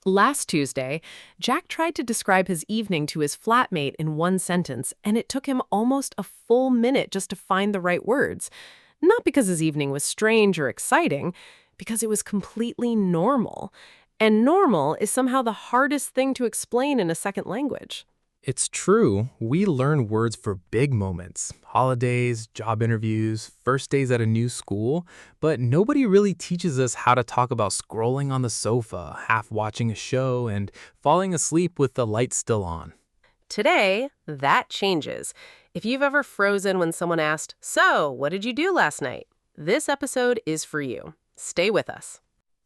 Last Tuesday, Jack tried to describe his evening to his flatmate in one sentence, and it took him almost a full minute just to find the right words. Not because his evening was strange or exciting, because it was completely normal. And normal is somehow the hardest thing to explain in a second language. It's true, we learn words for big moments, holidays, job interviews, first days at a new school, but nobody really teaches us how to talk about scrolling on the sofa, half watching a show, and falling asleep with the lights still on. Today, that changes. If you've ever frozen when someone asked, "So, what did you do last night?" This episode is for you. Stay with us.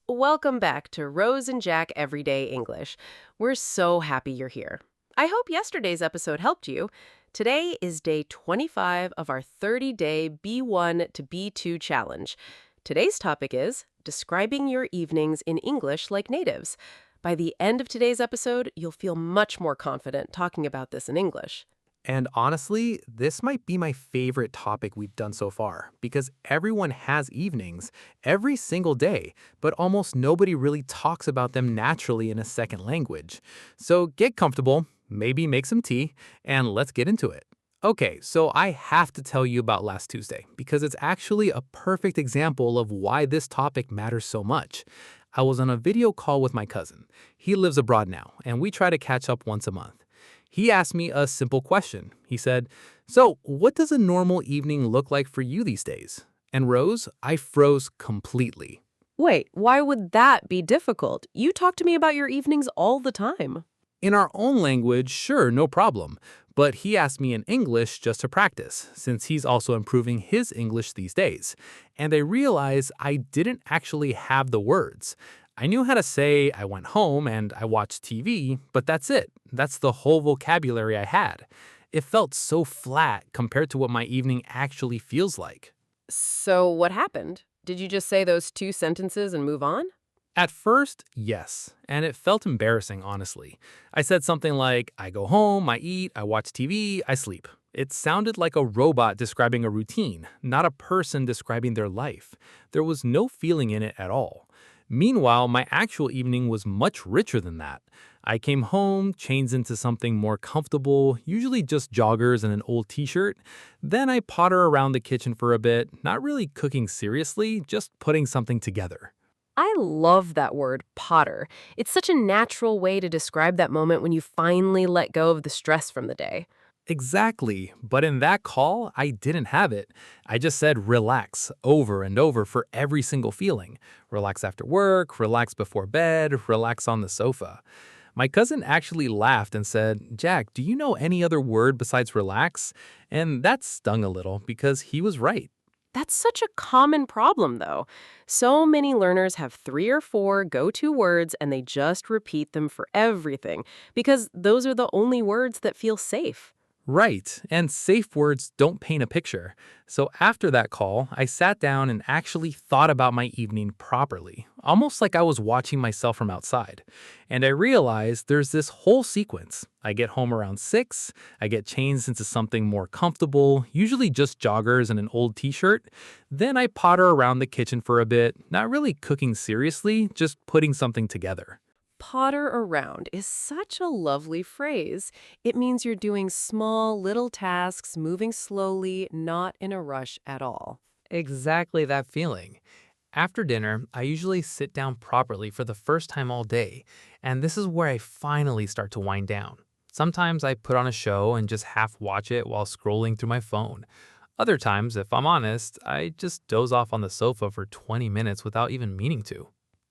Welcome back to Rose and Jack Everyday English. We're so happy you're here. I hope yesterday's episode helped you. Today is day 25 of our 30-day B1 to B2 challenge. Today's topic is describing your evenings in English like natives. By the end of today's episode, you'll feel much more confident talking about this in English. And honestly, this might be my favorite topic we've done so far, because everyone has evenings every single day, but almost nobody really talks about them naturally in a second language. So get comfortable, maybe make some tea, and let's get into it. Okay, so I have to tell you about last Tuesday, because it's actually a perfect example of why this topic matters so much. I was on a video call with my cousin. He lives abroad now, and we try to catch up once a month. He asked me a simple question. He said, "So, what does a normal evening look like for you these days?" And Rose, I froze completely. Wait, why would that be difficult? You talk to me about your evenings all the time. In our own language, sure, no problem. But he asked me in English just to practice, since he's also improving his English these days. And I realized I didn't actually have the words. I knew how to say I went home and I watched TV, but that's it. That's the whole vocabulary I had. It felt so flat compared to what my evening actually feels like. So what happened? Did you just say those two sentences and move on? At first, yes, and it felt embarrassing, honestly. I said something like, I go home, I eat, I watch TV, I sleep. It sounded like a robot describing a routine, not a person describing their life. There was no feeling in it at all. Meanwhile, my actual evening was much richer than that. I came home, changed into something more comfortable, usually just joggers and an old t-shirt. Then I potter around the kitchen for a bit, not really cooking seriously, just putting something together. I love that word, potter. It's such a natural way to describe that moment when you finally let go of the stress from the day. Exactly, but in that call, I didn't have it. I just said relax over and over for every single feeling. Relax after work, relax before bed, relax on the sofa. My cousin actually laughed and said, Jack, do you know any other word besides relax? And that stung a little because he was right. That's such a common problem, though. So many learners have 3 or 4 go-to words and they just repeat them for everything because those are the only words that feel safe. Right, and safe words don't paint a picture. So after that call, I sat down and actually thought about my evening properly, almost like I was watching myself from outside. And I realized there's this whole sequence. I get home around 6, I get changed into something more comfortable, usually just joggers and an old t-shirt. Then I potter around the kitchen for a bit, not really cooking seriously, just putting something together. Potter around is such a lovely phrase. It means you're doing small, little tasks, moving slowly, not in a rush at all. Exactly that feeling. After dinner, I usually sit down properly for the first time all day, and this is where I finally start to wind down. Sometimes I put on a show and just half watch it while scrolling through my phone. Other times, if I'm honest, I just doze off on the sofa for 20 minutes without even meaning to.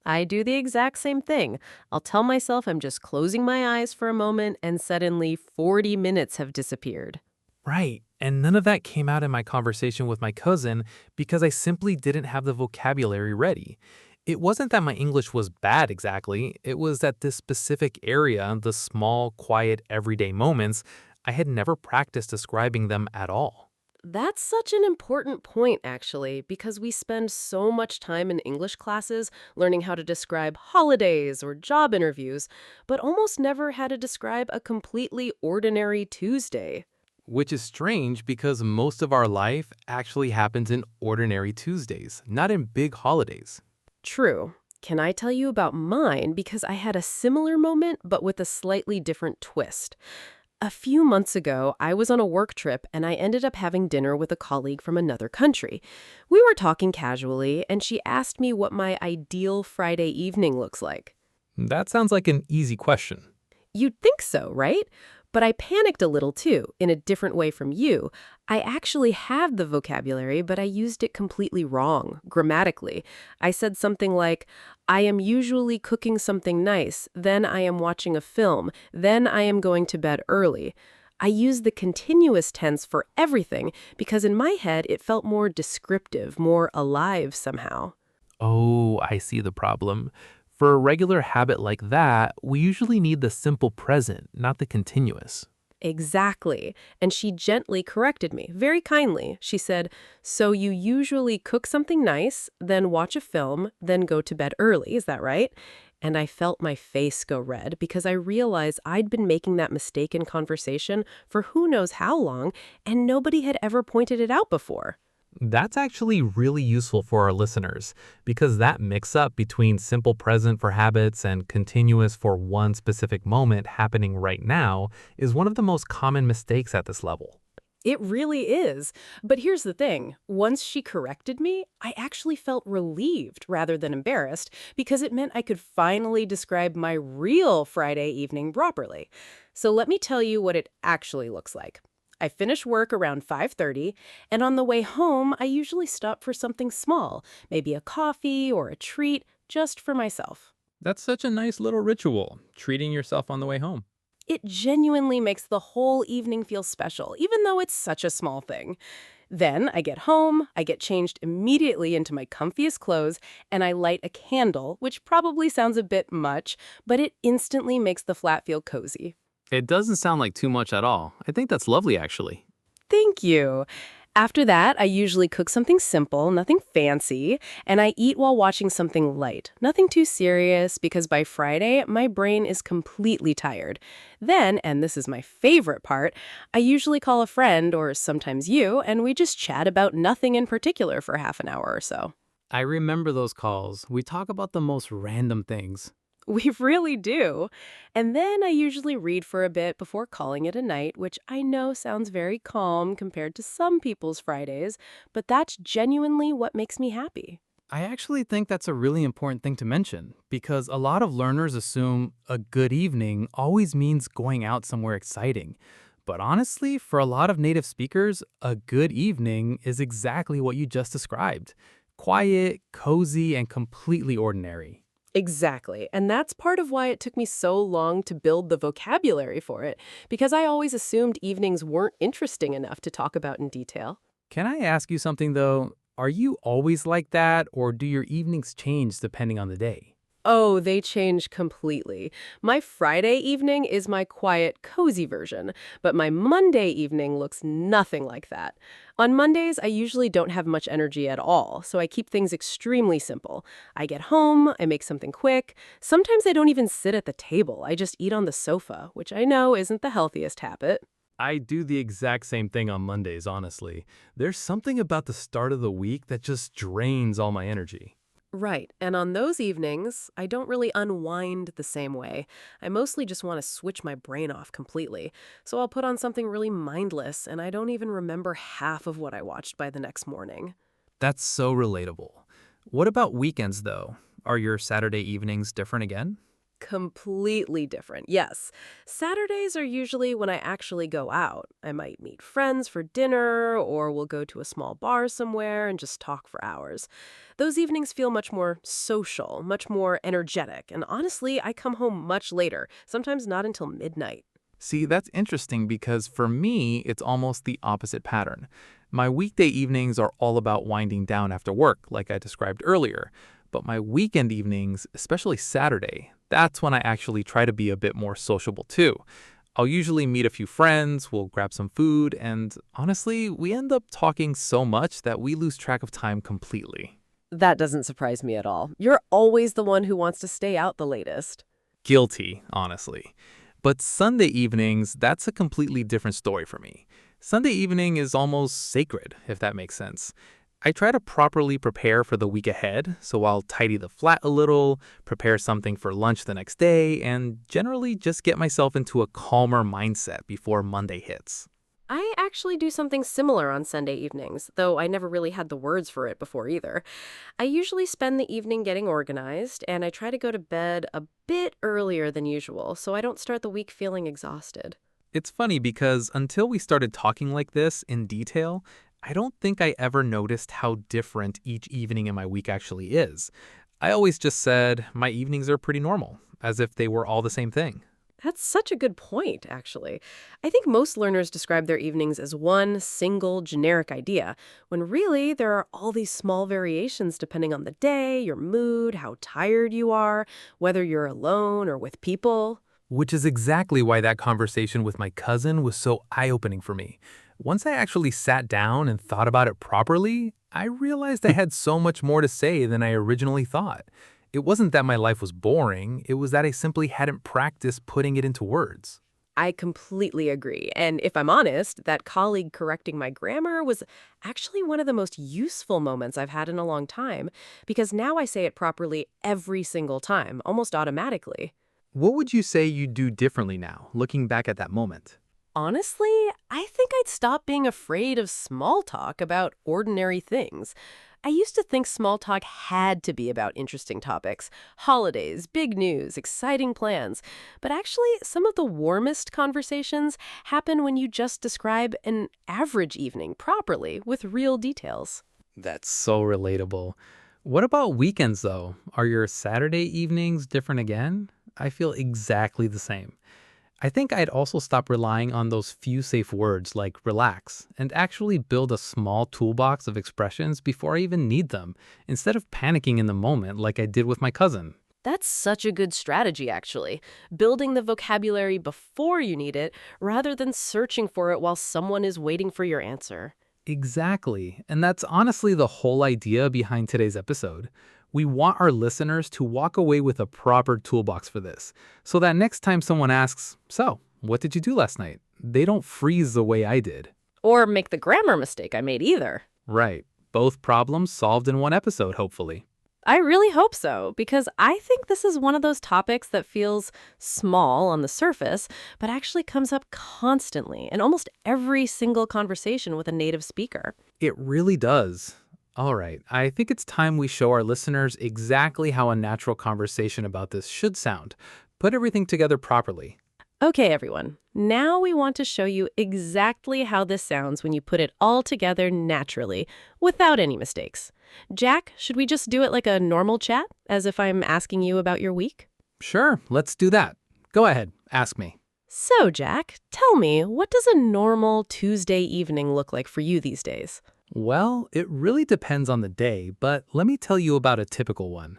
I do the exact same thing. I'll tell myself I'm just closing my eyes for a moment, and suddenly 40 minutes have disappeared. Right, and none of that came out in my conversation with my cousin because I simply didn't have the vocabulary ready. It wasn't that my English was bad exactly, it was that this specific area, the small, quiet, everyday moments, I had never practiced describing them at all. That's such an important point, actually, because we spend so much time in English classes learning how to describe holidays or job interviews, but almost never how to describe a completely ordinary Tuesday. Which is strange because most of our life actually happens in ordinary Tuesdays, not in big holidays. True. Can I tell you about mine? Because I had a similar moment, but with a slightly different twist. A few months ago, I was on a work trip and I ended up having dinner with a colleague from another country. We were talking casually, and she asked me what my ideal Friday evening looks like. That sounds like an easy question. You'd think so, right? But I panicked a little too, in a different way from you. I actually have the vocabulary, but I used it completely wrong, grammatically. I said something like, I am usually cooking something nice, then I am watching a film, then I am going to bed early. I used the continuous tense for everything because in my head it felt more descriptive, more alive somehow. Oh, I see the problem. For a regular habit like that, we usually need the simple present, not the continuous. Exactly. And she gently corrected me, very kindly. She said, so you usually cook something nice, then watch a film, then go to bed early, is that right? And I felt my face go red because I realized I'd been making that mistake in conversation for who knows how long, and nobody had ever pointed it out before. That's actually really useful for our listeners because that mix-up between simple present for habits and continuous for one specific moment happening right now is one of the most common mistakes at this level. It really is. But here's the thing. Once she corrected me, I actually felt relieved rather than embarrassed because it meant I could finally describe my real Friday evening properly. So let me tell you what it actually looks like. I finish work around 5:30, and on the way home, I usually stop for something small, maybe a coffee or a treat, just for myself. That's such a nice little ritual, treating yourself on the way home. It genuinely makes the whole evening feel special, even though it's such a small thing. Then I get home, I get changed immediately into my comfiest clothes, and I light a candle, which probably sounds a bit much, but it instantly makes the flat feel cozy. It doesn't sound like too much at all. I think that's lovely, actually. Thank you. After that, I usually cook something simple, nothing fancy, and I eat while watching something light, nothing too serious, because by Friday, my brain is completely tired. Then, and this is my favorite part, I usually call a friend, or sometimes you, and we just chat about nothing in particular for half an hour or so. I remember those calls. We talk about the most random things. We really do. And then I usually read for a bit before calling it a night, which I know sounds very calm compared to some people's Fridays, but that's genuinely what makes me happy. I actually think that's a really important thing to mention because a lot of learners assume a good evening always means going out somewhere exciting. But honestly, for a lot of native speakers, a good evening is exactly what you just described. Quiet, cozy, and completely ordinary. Exactly. And that's part of why it took me so long to build the vocabulary for it, because I always assumed evenings weren't interesting enough to talk about in detail. Can I ask you something though? Are you always like that, or do your evenings change depending on the day? Oh, they change completely. My Friday evening is my quiet, cozy version, but my Monday evening looks nothing like that. On Mondays, I usually don't have much energy at all, so I keep things extremely simple. I get home, I make something quick. Sometimes I don't even sit at the table. I just eat on the sofa, which I know isn't the healthiest habit. I do the exact same thing on Mondays, honestly. There's something about the start of the week that just drains all my energy. Right, and on those evenings, I don't really unwind the same way. I mostly just want to switch my brain off completely. So I'll put on something really mindless, and I don't even remember half of what I watched by the next morning. That's so relatable. What about weekends, though? Are your Saturday evenings different again? Completely different, yes. Saturdays are usually when I actually go out. I might meet friends for dinner, or we'll go to a small bar somewhere and just talk for hours. Those evenings feel much more social, much more energetic, and honestly, I come home much later, sometimes not until midnight. See, that's interesting because for me, it's almost the opposite pattern. My weekday evenings are all about winding down after work, like I described earlier. But my weekend evenings, especially Saturday, that's when I actually try to be a bit more sociable too. I'll usually meet a few friends, we'll grab some food, and honestly, we end up talking so much that we lose track of time completely. That doesn't surprise me at all. You're always the one who wants to stay out the latest. Guilty, honestly. But Sunday evenings, that's a completely different story for me. Sunday evening is almost sacred, if that makes sense. I try to properly prepare for the week ahead, so I'll tidy the flat a little, prepare something for lunch the next day, and generally just get myself into a calmer mindset before Monday hits. I actually do something similar on Sunday evenings, though I never really had the words for it before either. I usually spend the evening getting organized, and I try to go to bed a bit earlier than usual so I don't start the week feeling exhausted. It's funny because until we started talking like this in detail, I don't think I ever noticed how different each evening in my week actually is. I always just said my evenings are pretty normal, as if they were all the same thing. That's such a good point, actually. I think most learners describe their evenings as one single generic idea, when really there are all these small variations depending on the day, your mood, how tired you are, whether you're alone or with people. Which is exactly why that conversation with my cousin was so eye-opening for me. Once I actually sat down and thought about it properly, I realized I had so much more to say than I originally thought. It wasn't that my life was boring, it was that I simply hadn't practiced putting it into words. I completely agree. And if I'm honest, that colleague correcting my grammar was actually one of the most useful moments I've had in a long time, because now I say it properly every single time, almost automatically. What would you say you do differently now, looking back at that moment? Honestly, I think I'd stop being afraid of small talk about ordinary things. I used to think small talk had to be about interesting topics, holidays, big news, exciting plans. But actually, some of the warmest conversations happen when you just describe an average evening properly with real details. That's so relatable. What about weekends, though? Are your Saturday evenings different again? I feel exactly the same. I think I'd also stop relying on those few safe words like relax and actually build a small toolbox of expressions before I even need them, instead of panicking in the moment like I did with my cousin. That's such a good strategy, actually. Building the vocabulary before you need it rather than searching for it while someone is waiting for your answer. Exactly. And that's honestly the whole idea behind today's episode. We want our listeners to walk away with a proper toolbox for this, so that next time someone asks, "So, what did you do last night?" they don't freeze the way I did. Or make the grammar mistake I made either. Right. Both problems solved in one episode, hopefully. I really hope so, because I think this is one of those topics that feels small on the surface, but actually comes up constantly in almost every single conversation with a native speaker. It really does. All right, I think it's time we show our listeners exactly how a natural conversation about this should sound. Put everything together properly. Okay, everyone. Now we want to show you exactly how this sounds when you put it all together naturally, without any mistakes. Jack, should we just do it like a normal chat, as if I'm asking you about your week? Sure, let's do that. Go ahead, ask me. So, Jack, tell me, what does a normal Tuesday evening look like for you these days? Well, it really depends on the day, but let me tell you about a typical one.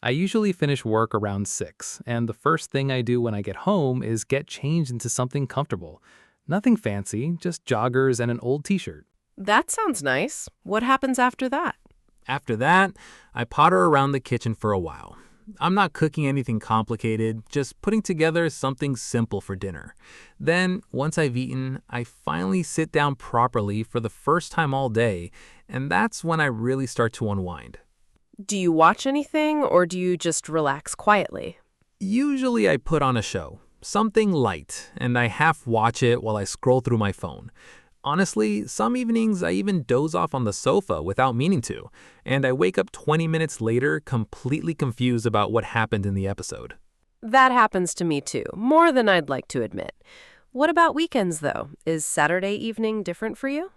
I usually finish work around 6, and the first thing I do when I get home is get changed into something comfortable. Nothing fancy, just joggers and an old t-shirt. That sounds nice. What happens after that? After that, I potter around the kitchen for a while. I'm not cooking anything complicated, just putting together something simple for dinner. Then, once I've eaten, I finally sit down properly for the first time all day, and that's when I really start to unwind. Do you watch anything, or do you just relax quietly? Usually I put on a show, something light, and I half watch it while I scroll through my phone. Honestly, some evenings I even doze off on the sofa without meaning to, and I wake up 20 minutes later completely confused about what happened in the episode. That happens to me too, more than I'd like to admit. What about weekends, though? Is Saturday evening different for you?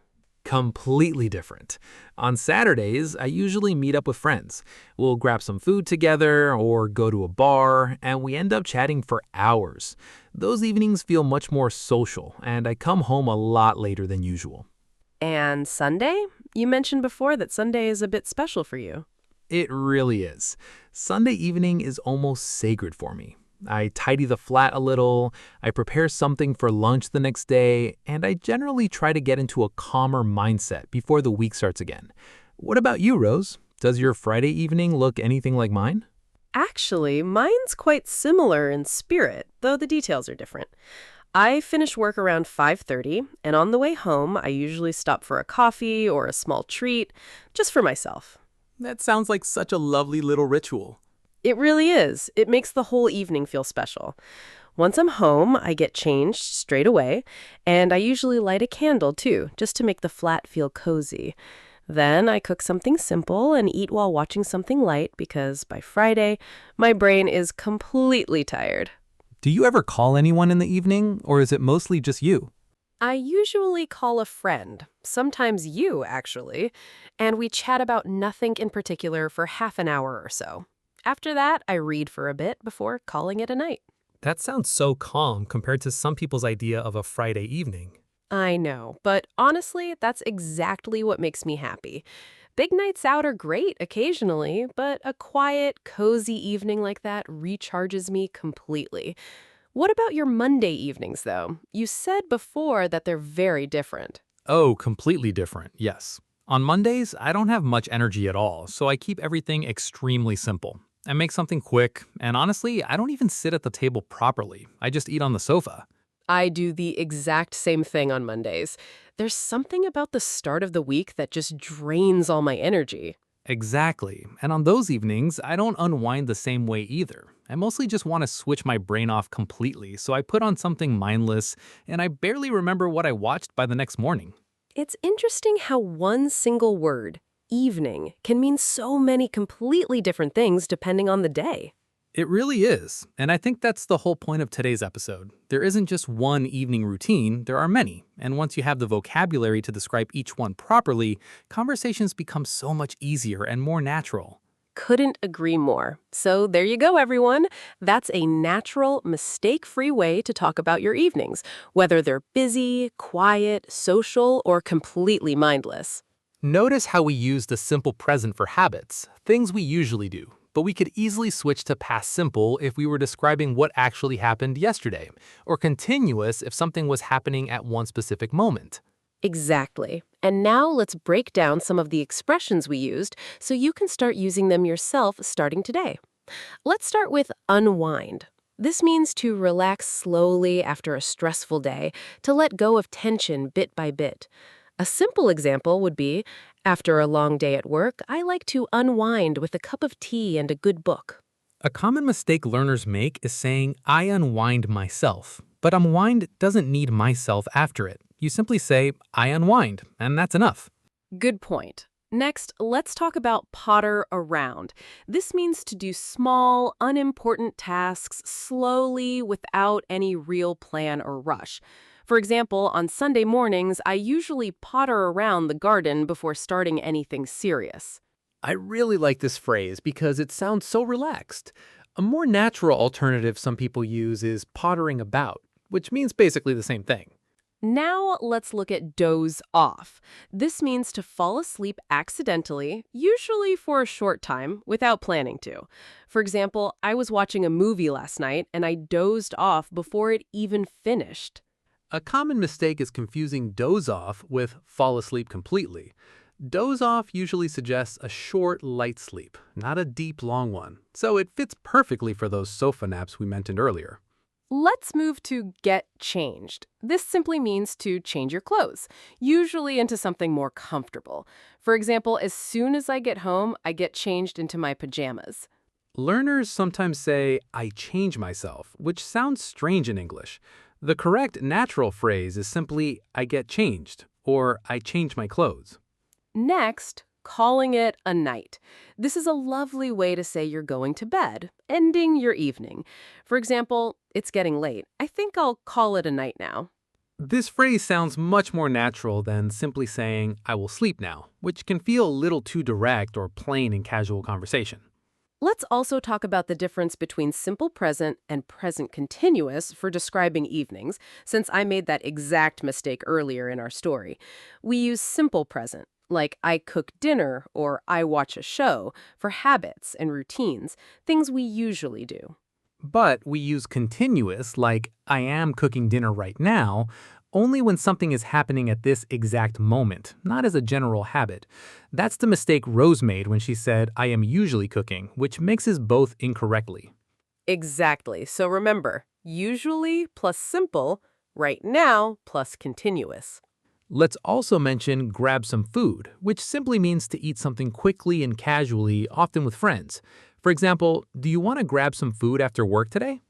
Completely different. On Saturdays, I usually meet up with friends. We'll grab some food together or go to a bar, and we end up chatting for hours. Those evenings feel much more social, and I come home a lot later than usual. And Sunday? You mentioned before that Sunday is a bit special for you. It really is. Sunday evening is almost sacred for me. I tidy the flat a little, I prepare something for lunch the next day, and I generally try to get into a calmer mindset before the week starts again. What about you, Rose? Does your Friday evening look anything like mine? Actually, mine's quite similar in spirit, though the details are different. I finish work around 5:30, and on the way home, I usually stop for a coffee or a small treat, just for myself. That sounds like such a lovely little ritual. It really is. It makes the whole evening feel special. Once I'm home, I get changed straight away, and I usually light a candle too, just to make the flat feel cozy. Then I cook something simple and eat while watching something light because by Friday, my brain is completely tired. Do you ever call anyone in the evening, or is it mostly just you? I usually call a friend, sometimes you actually, and we chat about nothing in particular for half an hour or so. After that, I read for a bit before calling it a night. That sounds so calm compared to some people's idea of a Friday evening. I know, but honestly, that's exactly what makes me happy. Big nights out are great occasionally, but a quiet, cozy evening like that recharges me completely. What about your Monday evenings, though? You said before that they're very different. Oh, completely different, yes. On Mondays, I don't have much energy at all, so I keep everything extremely simple. I make something quick, and honestly, I don't even sit at the table properly. I just eat on the sofa. I do the exact same thing on Mondays. There's something about the start of the week that just drains all my energy. Exactly. And on those evenings, I don't unwind the same way either. I mostly just want to switch my brain off completely, so I put on something mindless, and I barely remember what I watched by the next morning. It's interesting how one single word, evening, can mean so many completely different things depending on the day. It really is, and I think that's the whole point of today's episode. There isn't just one evening routine, there are many, and once you have the vocabulary to describe each one properly, conversations become so much easier and more natural. Couldn't agree more. So there you go, everyone. That's a natural, mistake-free way to talk about your evenings, whether they're busy, quiet, social, or completely mindless. Notice how we use the simple present for habits, things we usually do, but we could easily switch to past simple if we were describing what actually happened yesterday, or continuous if something was happening at one specific moment. Exactly. And now let's break down some of the expressions we used so you can start using them yourself starting today. Let's start with unwind. This means to relax slowly after a stressful day, to let go of tension bit by bit. A simple example would be, after a long day at work, I like to unwind with a cup of tea and a good book. A common mistake learners make is saying, I unwind myself. But unwind doesn't need myself after it. You simply say, I unwind, and that's enough. Good point. Next, let's talk about potter around. This means to do small, unimportant tasks slowly without any real plan or rush. For example, on Sunday mornings, I usually potter around the garden before starting anything serious. I really like this phrase because it sounds so relaxed. A more natural alternative some people use is pottering about, which means basically the same thing. Now let's look at doze off. This means to fall asleep accidentally, usually for a short time, without planning to. For example, I was watching a movie last night and I dozed off before it even finished. A common mistake is confusing doze off with fall asleep completely. Doze off usually suggests a short, light sleep, not a deep, long one, so it fits perfectly for those sofa naps we mentioned earlier. Let's move to get changed. This simply means to change your clothes, usually into something more comfortable. For example, as soon as I get home, I get changed into my pajamas. Learners sometimes say, I change myself, which sounds strange in English. The correct natural phrase is simply, I get changed, or I change my clothes. Next, calling it a night. This is a lovely way to say you're going to bed, ending your evening. For example, it's getting late. I think I'll call it a night now. This phrase sounds much more natural than simply saying, I will sleep now, which can feel a little too direct or plain in casual conversation. Let's also talk about the difference between simple present and present continuous for describing evenings, since I made that exact mistake earlier in our story. We use simple present, like I cook dinner or I watch a show, for habits and routines, things we usually do. But we use continuous, like I am cooking dinner right now, only when something is happening at this exact moment, not as a general habit. That's the mistake Rose made when she said, I am usually cooking, which mixes both incorrectly. Exactly. So remember, usually plus simple right now plus continuous. Let's also mention grab some food, which simply means to eat something quickly and casually, often with friends. For example, do you want to grab some food after work today?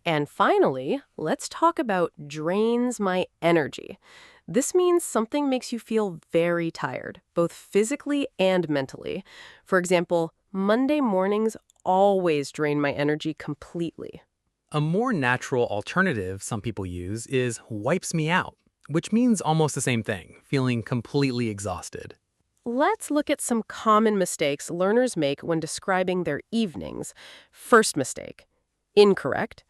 And finally, let's talk about drains my energy. This means something makes you feel very tired, both physically and mentally. For example, Monday mornings always drain my energy completely. A more natural alternative some people use is wipes me out, which means almost the same thing, feeling completely exhausted. Let's look at some common mistakes learners make when describing their evenings. First mistake. Incorrect.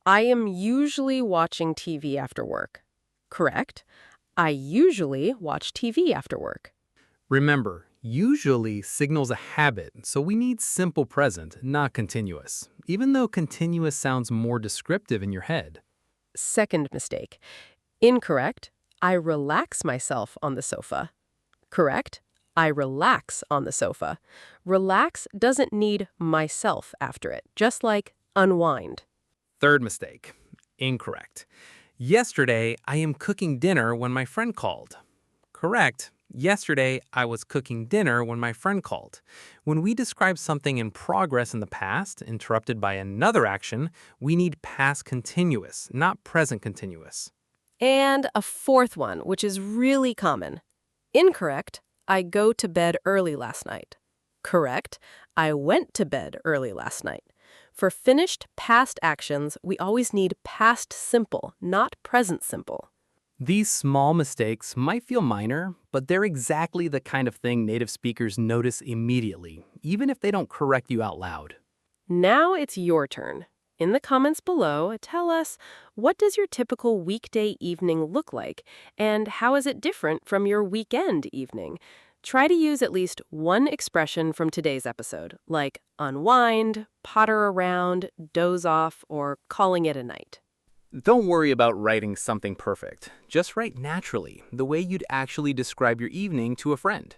I am usually watching TV after work. Correct. I usually watch TV after work. Remember, usually signals a habit, so we need simple present, not continuous, even though continuous sounds more descriptive in your head. Second mistake. Incorrect. I relax myself on the sofa. Correct. I relax on the sofa. Relax doesn't need myself after it, just like unwind. Third mistake. Incorrect. Yesterday, I am cooking dinner when my friend called. Correct. Yesterday, I was cooking dinner when my friend called. When we describe something in progress in the past, interrupted by another action, we need past continuous, not present continuous. And a fourth one, which is really common. Incorrect. I go to bed early last night. Correct. I went to bed early last night. For finished past actions, we always need past simple, not present simple. These small mistakes might feel minor, but they're exactly the kind of thing native speakers notice immediately, even if they don't correct you out loud. Now it's your turn. In the comments below, tell us, what does your typical weekday evening look like, and how is it different from your weekend evening? Try to use at least one expression from today's episode, like unwind, potter around, doze off, or calling it a night. Don't worry about writing something perfect. Just write naturally, the way you'd actually describe your evening to a friend.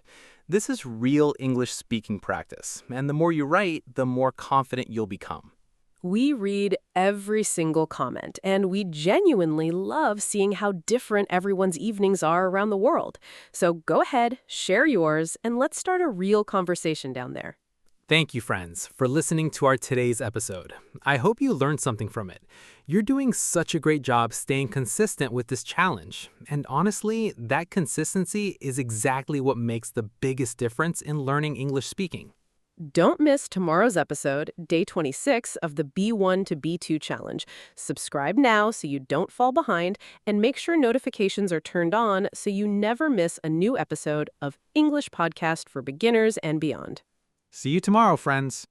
This is real English speaking practice, and the more you write, the more confident you'll become. We read every single comment, and we genuinely love seeing how different everyone's evenings are around the world. So go ahead, share yours, and let's start a real conversation down there. Thank you, friends, for listening to our today's episode. I hope you learned something from it. You're doing such a great job staying consistent with this challenge. And honestly, that consistency is exactly what makes the biggest difference in learning English speaking. Don't miss tomorrow's episode, day 26 of the B1 to B2 challenge. Subscribe now so you don't fall behind, and make sure notifications are turned on so you never miss a new episode of English Podcast for Beginners and Beyond. See you tomorrow, friends.